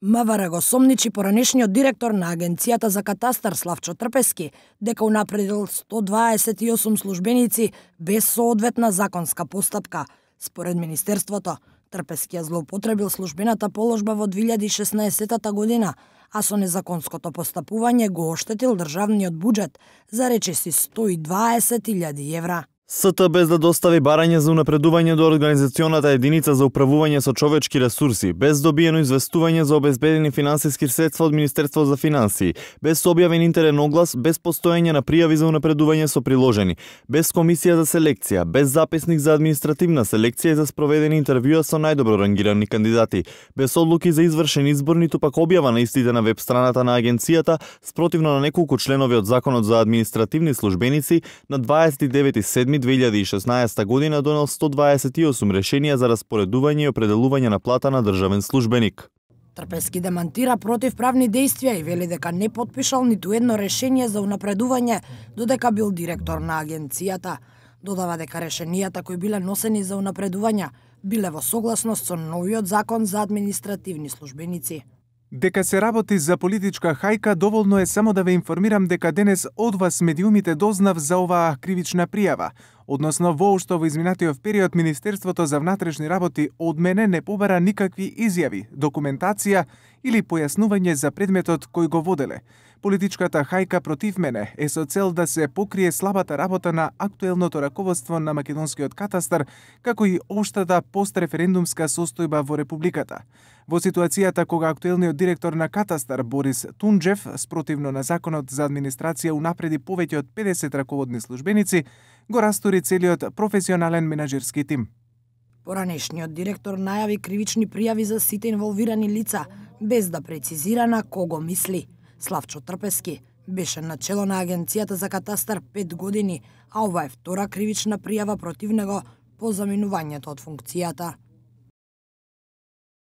МВР го сомничи поранешниот директор на Агенцијата за катастар Славчо Трпески дека унапредил 128 службеници без соодветна законска постапка. Според Министерството, Трпески ја злоупотребил службената положба во 2016 година, а со незаконското постапување го оштетил државниот буџет за речиси 120.000 евра. СТ без да достави барање за унапредување до Организационата единица за управување со човечки ресурси, без добиено известување за обезбедени финансиски средства од Министерството за финансии, без објавен интерен оглас, без постоење на пријави за унапредување со приложени, без комисија за селекција, без записник за административна селекција и за спроведени интервјуа со најдобро рангирани кандидати, без одлуки за извршен избор, ниту пак објава на истите на веб страната на агенцијата, спротивно на неколку членови од Законот за административни службеници, на 29.7.2016 година донел 128 решенија за распоредување и определување на плата на државен службеник. Трпески демантира противправни действија и вели дека не потпишал ниту едно решение за унапредување додека бил директор на агенцијата. Додава дека решенијата кои биле носени за унапредување биле во согласност со новиот закон за административни службеници. Дека се работи за политичка хајка, доволно е само да ве информирам дека денес од вас медиумите дознав за оваа кривична пријава. Односно, воопшто во изминатиот период Министерството за внатрешни работи од мене не побара никакви изјави, документација или појаснување за предметот кој го воделе. Политичката хајка против мене е со цел да се покрие слабата работа на актуелното раководство на македонскиот катастар, како и општата постреферендумска состојба во Републиката. Во ситуацијата кога актуелниот директор на катастар Борис Тунџев, спротивно на Законот за администрација, унапреди повеќе од 50 раководни службеници, го растури целиот професионален менаџерски тим. Поранешниот директор најави кривични пријави за сите инволвирани лица, без да прецизира на кого мисли. Славчо Трпески беше начело на Агенцијата за катастар 5 години, а ова е втора кривична пријава против него по заминувањето од функцијата.